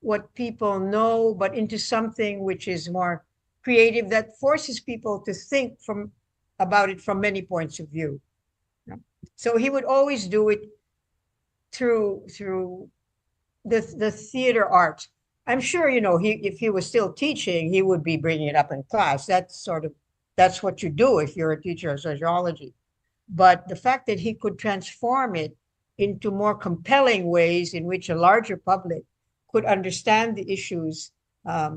what people know, but into something which is more creative that forces people to think about it from many points of view? So he would always do it through the theater arts. I'm sure, if he was still teaching, he would be bringing it up in class. That's what you do if you're a teacher of sociology. But the fact that he could transform it into more compelling ways in which a larger public could understand the issues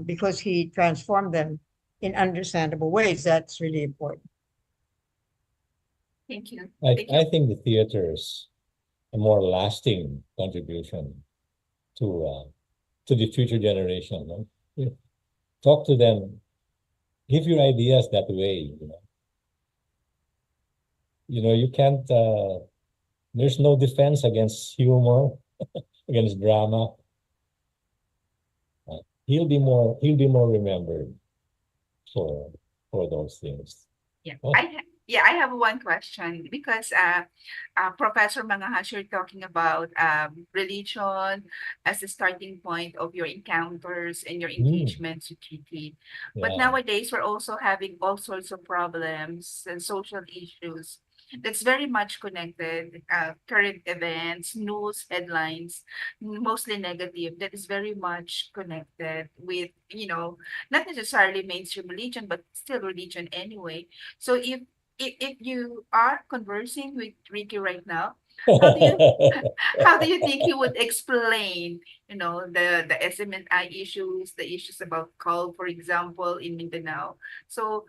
because he transformed them in understandable ways, that's really important. Thank you. I think the theater is a more lasting contribution to the future generation. Talk to them, give your ideas that way. You can't. There's no defense against humor, against drama. He'll be more remembered for those things. Yeah. I have one question because Professor Mangahas, you're talking about religion as a starting point of your encounters and your engagements with TT. But nowadays, we're also having all sorts of problems and social issues that's very much connected, current events, news, headlines, mostly negative, that is very much connected with, not necessarily mainstream religion, but still religion anyway. So if you are conversing with Ricky right now, how do you think he would explain, the SMNI issues, the issues about cult, for example, in Mindanao? So,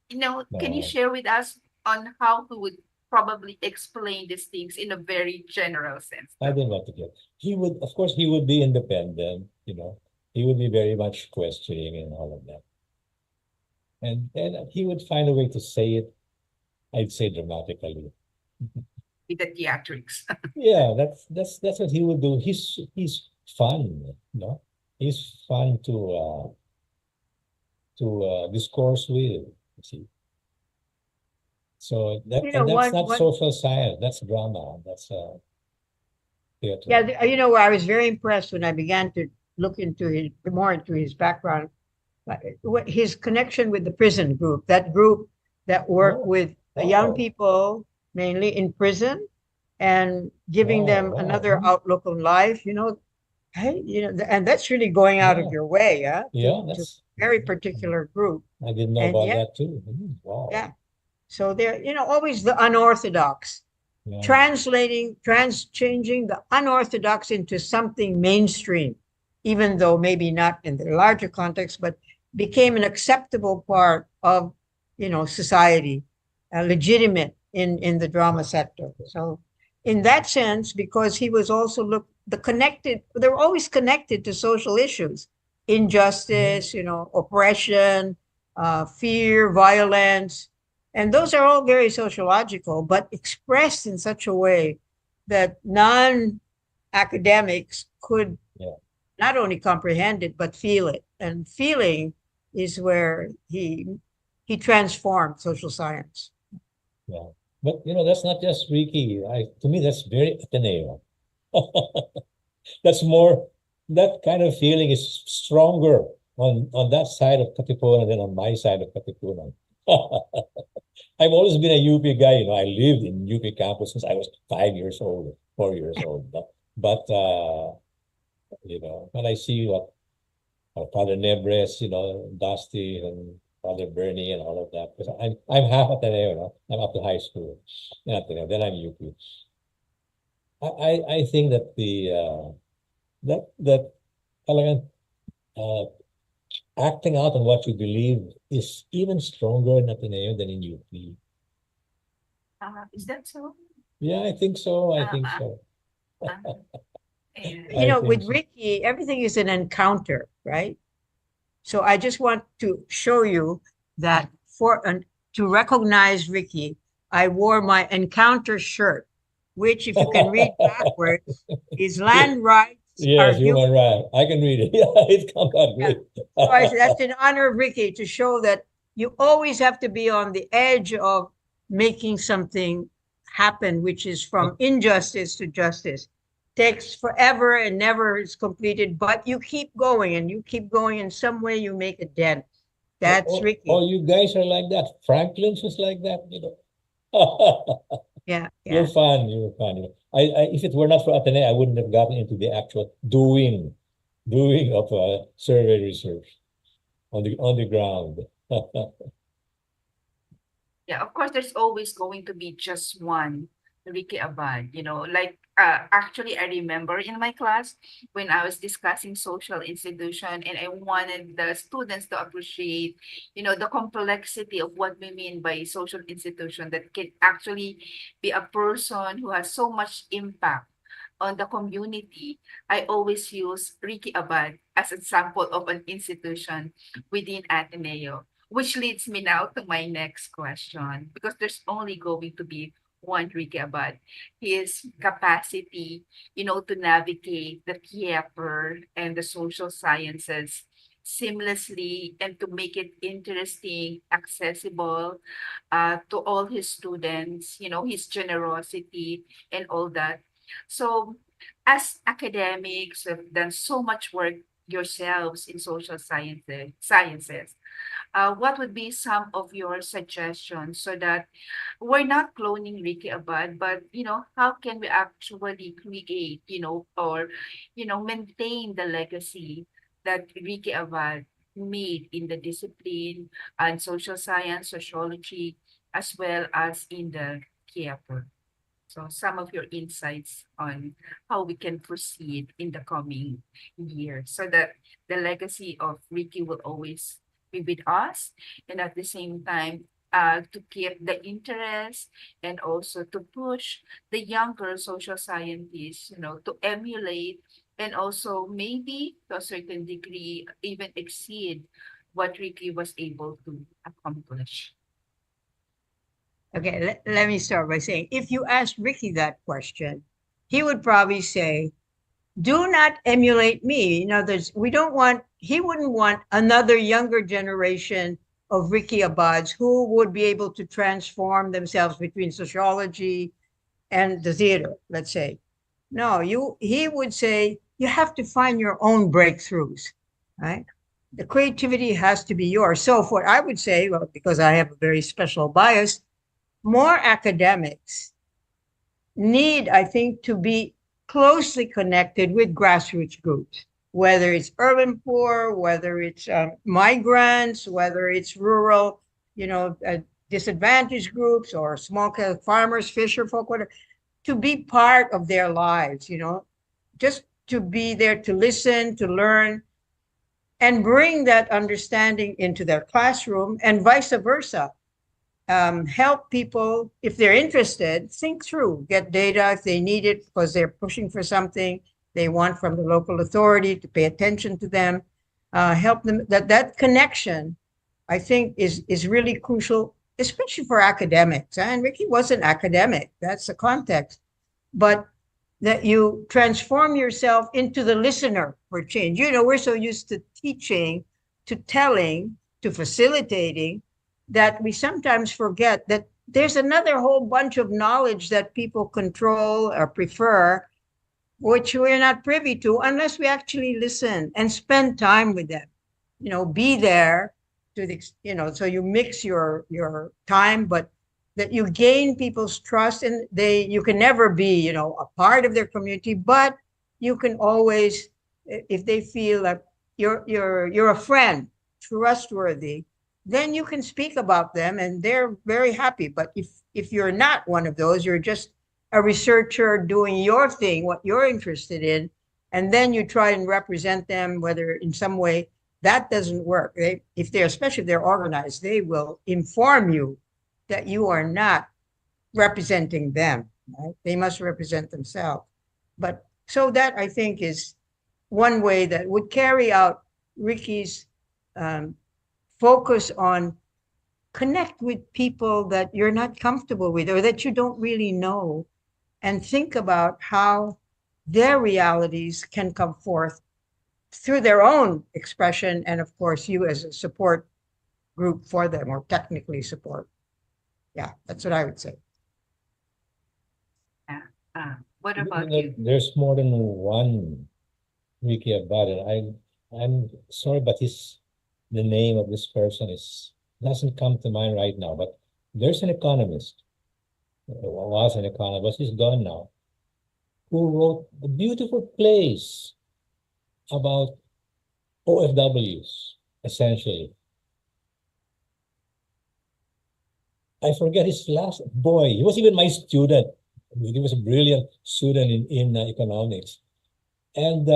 can you share with us on how he would probably explain these things in a very general sense? I don't know what to get. He would, of course, he would be independent. He would be very much questioning and all of that, and he would find a way to say it. I'd say dramatically. With the theatrics. Yeah, that's what he would do. He's fun, He's fun to discourse with. See, So that You know, that's one not one social science. That's drama. That's theater. yeah, you know, I was very impressed when I began to look into his background, his connection with the prison group, that group that worked with young Wow. people mainly in prison and giving them Wow. another outlook on life. You know, hey, you know, and that's really going out of Yeah. your way, yeah, Yeah, to that's very particular group. I didn't know And about yet, that too. Wow. yeah. So they're, you know, always the unorthodox, Yeah. changing the unorthodox into something mainstream, even though maybe not in the larger context, but became an acceptable part of, you know, society, legitimate in the drama sector. So in that sense, because he was also they were always connected to social issues, injustice, you know, oppression, fear, violence, and those are all very sociological, but expressed in such a way that non-academics could not only comprehend it, but feel it. And feeling is where he transformed social science. Yeah. But you know, that's not just Ricky. To me, that's very Ateneo. That's more that kind of feeling is stronger on that side of Katipunan than on my side of Katipunan. I've always been a UP guy. You know, I lived in UP campus since I was 5 years old, 4 years old. But you know, when I see what Father Nebres, you know, Dusty and Father Bernie and all of that, because I'm half Ateneo, you know? I'm up to high school in Ateneo, then I'm UP. I think that that talagang acting out on what you believe is even stronger in Ateneo than in UP. Is that so? Yeah, I think so. I think so. You know, with Ricky, everything is an encounter, right? So I just want to show you that to recognize Ricky, I wore my encounter shirt, which, if you can read backwards, is land rights are Yes, human right. I can read it. Yeah, it comes out great. So that's in honor of Ricky, to show that you always have to be on the edge of making something happen, which is from injustice to justice. Takes forever and never is completed, but you keep going and you keep going. In some way, you make a dent. That's Ricky. Oh, you guys are like that. Franklin's was like that, you know. Yeah. You're fun. You're fun. If it were not for Ateneo, I wouldn't have gotten into the actual doing of survey research on the ground. Yeah, of course, there's always going to be just one Ricky Abad, you know, like actually I remember in my class when I was discussing social institution and I wanted the students to appreciate, you know, the complexity of what we mean by social institution that can actually be a person who has so much impact on the community. I always use Ricky Abad as a sample of an institution within Ateneo, which leads me now to my next question, because there's only going to be one Ricky Abad. His capacity, you know, to navigate the theater and the social sciences seamlessly and to make it interesting, accessible to all his students, you know, his generosity and all that. So, as academics who have done so much work yourselves in social sciences, what would be some of your suggestions so that we're not cloning Ricky Abad, but you know, how can we actually create, you know, or you know, maintain the legacy that Ricky Abad made in the discipline and social science, sociology, as well as in the theater? So some of your insights on how we can proceed in the coming year so that the legacy of Ricky will always be with us, and at the same time to keep the interest and also to push the younger social scientists, you know, to emulate and also maybe to a certain degree even exceed what Ricky was able to accomplish. Okay, let me start by saying, if you ask Ricky that question, he would probably say, do not emulate me. In other words, he wouldn't want another younger generation of Ricky Abads who would be able to transform themselves between sociology and the theater, let's say. No, he would say you have to find your own breakthroughs, right? The creativity has to be yours. So what I would say, well, because I have a very special bias, more academics need, I think, to be closely connected with grassroots groups, whether it's urban poor, whether it's migrants, whether it's rural, disadvantaged groups or small farmers, fisher folk, whatever, to be part of their lives, just to be there to listen, to learn, and bring that understanding into their classroom and vice versa. Help people, if they're interested, think through, get data if they need it because they're pushing for something they want from the local authority to pay attention to them. Help them, that connection, I think, is really crucial, especially for academics. And Ricky was an academic, that's the context. But that you transform yourself into the listener for change. We're so used to teaching, to telling, to facilitating, that we sometimes forget that there's another whole bunch of knowledge that people control or prefer, which we're not privy to unless we actually listen and spend time with them. Be there to the, so you mix your time, but that you gain people's trust, and you can never be, a part of their community, but you can always, if they feel like you're a friend, trustworthy, then you can speak about them and they're very happy. But if you're not one of those, you're just a researcher doing your thing, what you're interested in, and then you try and represent them, whether in some way, that doesn't work. Especially if they're organized, they will inform you that you are not representing them, right? They must represent themselves. But so that, I think, is one way that would carry out Ricky's focus on connect with people that you're not comfortable with or that you don't really know, and think about how their realities can come forth through their own expression, and of course you as a support group for them, or technically support. Yeah, that's what I would say. What about you? There's more than one Ricky Abad, and I'm sorry, but the name of this person doesn't come to mind right now. But there's an economist, was an economist, he's gone now, who wrote a beautiful plays about OFWs, essentially. I forget his last boy. He was even my student. He was a brilliant student in economics. And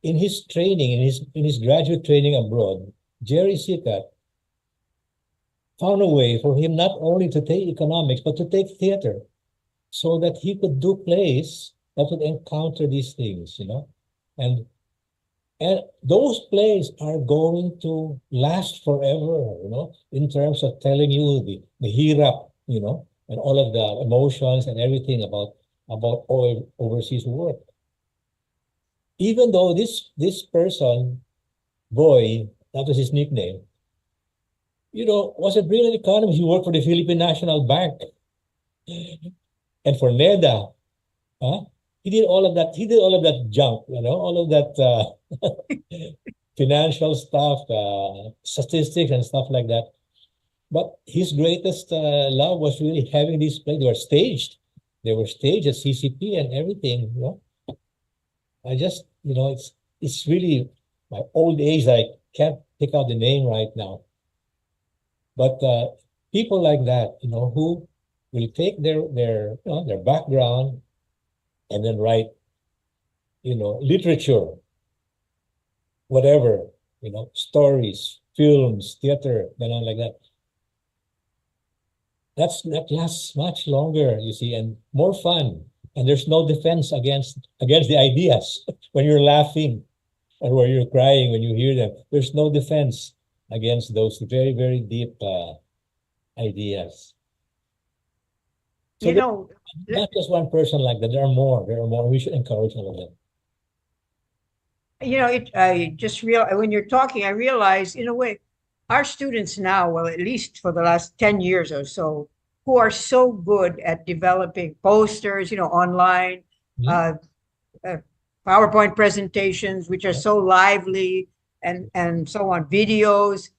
in his training, in his graduate training abroad, Jerry Sikat found a way for him not only to take economics, but to take theater, so that he could do plays that would encounter these things, And those plays are going to last forever, in terms of telling you the hirap, and all of the emotions and everything about overseas work. Even though this person, boy, that was his nickname, was a brilliant economist. He worked for the Philippine National Bank and for NEDA. He did all of that. He did all of that junk, all of that financial stuff, statistics and stuff like that. But his greatest love was really having these plays. They were staged. They were staged at CCP and everything. I just, it's really my old age that I can't pick out the name right now. But people like that, who will take their background and then write, literature, whatever, stories, films, theater, like that. That lasts much longer, you see, and more fun. And there's no defense against the ideas when you're laughing or when you're crying when you hear them. There's no defense against those very, very deep ideas. So not just one person like that. There are more. We should encourage all of them. I just real when you're talking, I realize in a way, our students now, well, at least for the last 10 years or so, who are so good at developing posters, online, uh, uh, PowerPoint presentations, which are so lively and so on, videos.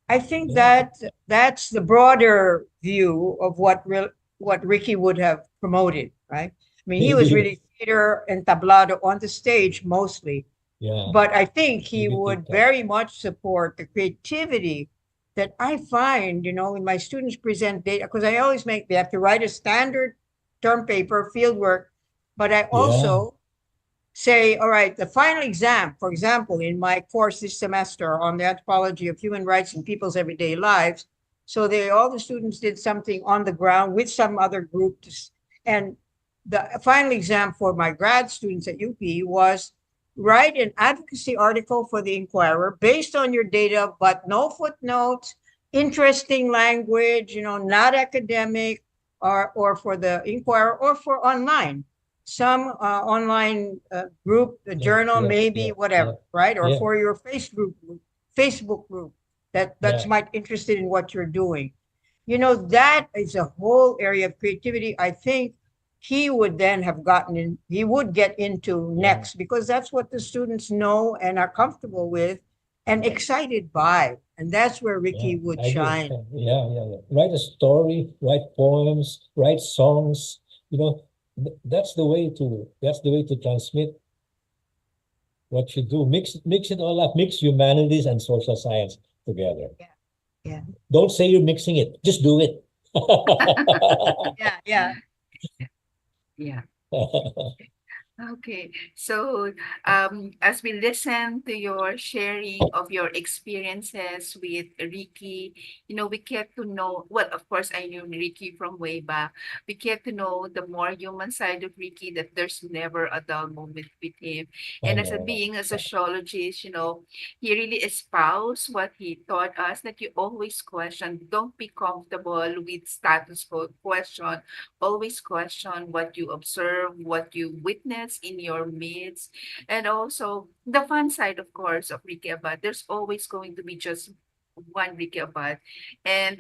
I think that's the broader view of what Ricky would have promoted, right? I mean, he was really theater and tablado on the stage mostly, Yeah. but I think he Maybe would TikTok. very much support the creativity that I find, when my students present data, because I always they have to write a standard term paper, field work, but I also say, all right, the final exam, for example, in my course this semester on the anthropology of human rights in people's everyday lives. So all the students did something on the ground with some other group. And the final exam for my grad students at UP was write an advocacy article for the Inquirer based on your data, but no footnotes, interesting language, not academic, or for the Inquirer or for online some online group, the journal, maybe whatever, right? Or for your Facebook group that's might interested in what you're doing. That is a whole area of creativity. I think he would then have gotten in. He would get into next because that's what the students know and are comfortable with and excited by, and that's where Ricky would I agree. shine. Yeah. Write a story, write poems, write songs. That's the way to transmit what you do. Mix it all up. Mix humanities and social science together. Yeah. Don't say you're mixing it. Just do it. Yeah. Okay, so as we listen to your sharing of your experiences with Ricky, we get to know, well, of course, I knew Ricky from way back. We get to know the more human side of Ricky, that there's never a dull moment with him. And as being a sociologist, he really espoused what he taught us, that you always question, don't be comfortable with status quo, always question what you observe, what you witness in your midst, and also the fun side, of course, of Ricky Abad. There's always going to be just one Ricky Abad. And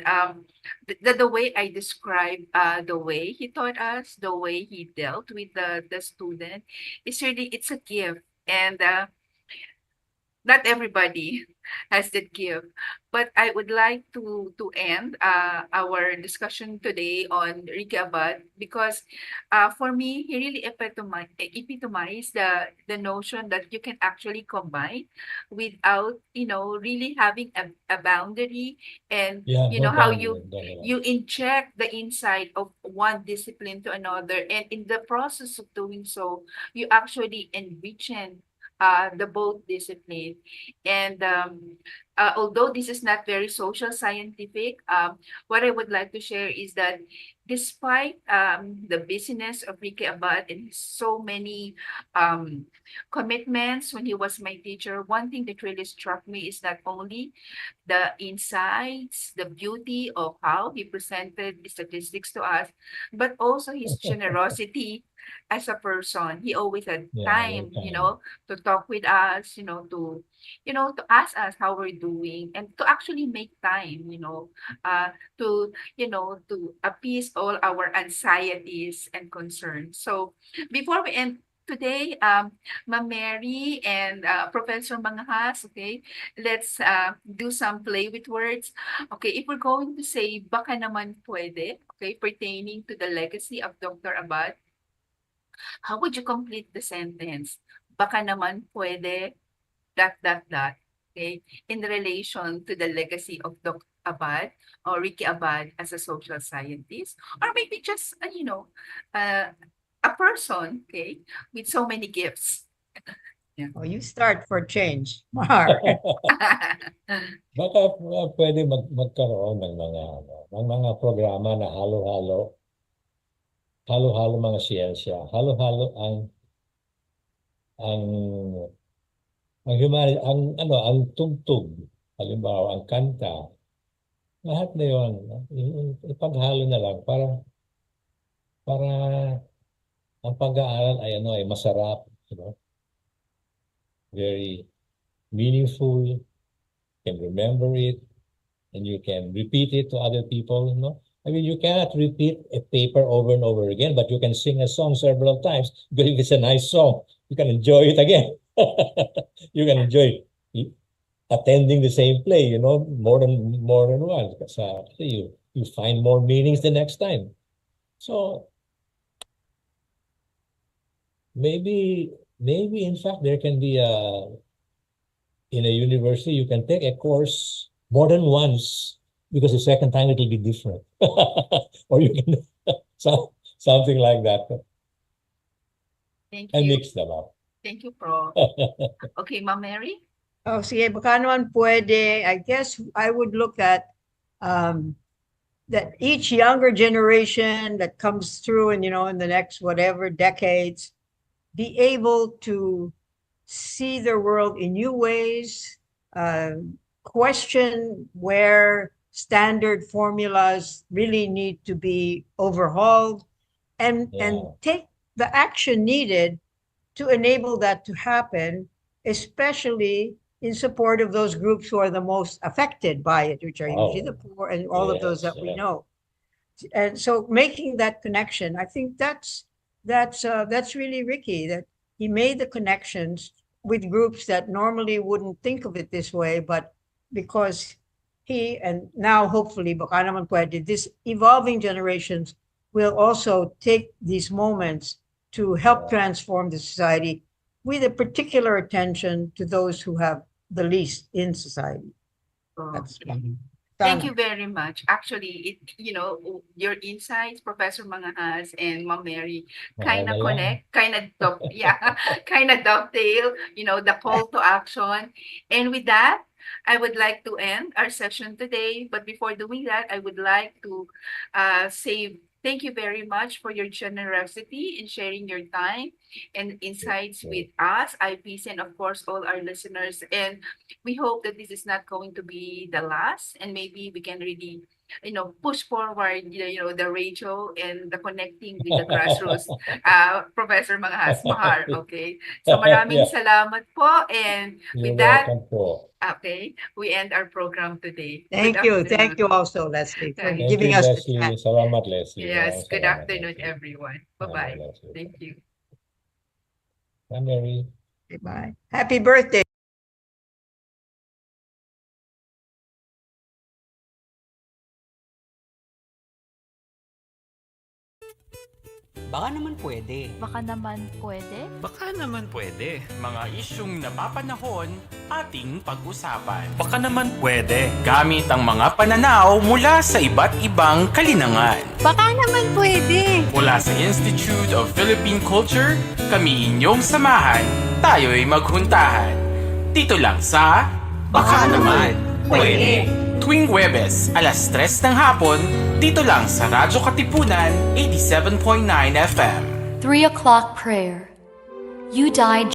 the way I describe the way he taught us, the way he dealt with the student, it's a gift. And not everybody has that gift. But I would like to end our discussion today on Ricky Abad because for me, he really epitomized the notion that you can actually combine without, really having a boundary, and how you inject the insight of one discipline to another, and in the process of doing so, you actually enrichen the both discipline. And although this is not very social scientific, what I would like to share is that despite the busyness of Ricky Abad and so many commitments when he was my teacher, one thing that really struck me is not only the insights, the beauty of how he presented the statistics to us, but also his generosity as a person. He always had time, to talk with us, to ask us how we're doing and to actually make time, to appease all our anxieties and concerns. So before we end today, Ma'am Mary and Professor Mangahas, okay, let's do some play with words. Okay, if we're going to say baka naman pwede, okay, pertaining to the legacy of Dr. Abad, how would you complete the sentence? Baka naman pwede, dot, dot, dot, okay, in relation to the legacy of Dr. Abad or Ricky Abad as a social scientist, or maybe just, a person, okay, with so many gifts. Oh, you start for change, Mahar. Baka pwede magkaroon ng mga programa na halo-halo mga siyensya, halo-halo ang ang tugtog, halimbawa ang kanta, lahat na yon ipaghalo na lang para ang pag-aaral ay masarap, very meaningful. You can remember it, and you can repeat it to other people. I mean, you cannot repeat a paper over and over again, but you can sing a song several times because if it's a nice song, you can enjoy it again. You can enjoy attending the same play, more than once. Because you find more meanings the next time. So maybe in fact there can be in a university you can take a course more than once because the second time it will be different. Or you can something like that. Thank And you. mix them up. Thank you, Pro. Okay, Ma'am Mary? Oh, sige, baka naman pwede. I guess I would look at that each younger generation that comes through and, in the next whatever decades, be able to see their world in new ways, question where standard formulas really need to be overhauled, and take the action needed to enable that to happen, especially in support of those groups who are the most affected by it, which are usually the poor and all of those that we know. And so making that connection, I think that's really Ricky, that he made the connections with groups that normally wouldn't think of it this way, but because he, and now hopefully, baka naman pwede, this evolving generations will also take these moments to help transform the society with a particular attention to those who have the least in society. That's Thank you very much. Actually, your insights, Professor Mangahas and Ma'am Mary, kind of connect, kind of dovetail, the call to action. And with that, I would like to end our session today. But before doing that, I would like to say thank you very much for your generosity in sharing your time and insights with us, IPs, and of course, all our listeners. And we hope that this is not going to be the last, and maybe we can really, push forward, the radio and the connecting with the grassroots. Professor Mangahas, Mahar, okay? So maraming salamat po. And with that, okay, we end our program today. Thank you. Thank you also, Leslie, for giving us the chance. Salamat, Leslie. Yes, good afternoon, everyone. Bye-bye. Thank you. Bye, Mary. Bye. Happy birthday. Baka naman pwede. Baka naman pwede? Baka naman pwede. Mga isyung napapanahon, ating pag-usapan. Baka naman pwede. Gamit ang mga pananaw mula sa iba't ibang kalinangan. Baka naman pwede! Mula sa Institute of Philippine Culture, kami inyong samahan, tayo'y maghuntahan. Dito lang sa Baka naman pwede. Tuwing Huwebes, alas 3 ng hapon, dito lang sa Radyo Katipunan, 87.9 FM. 3 o'clock prayer. You died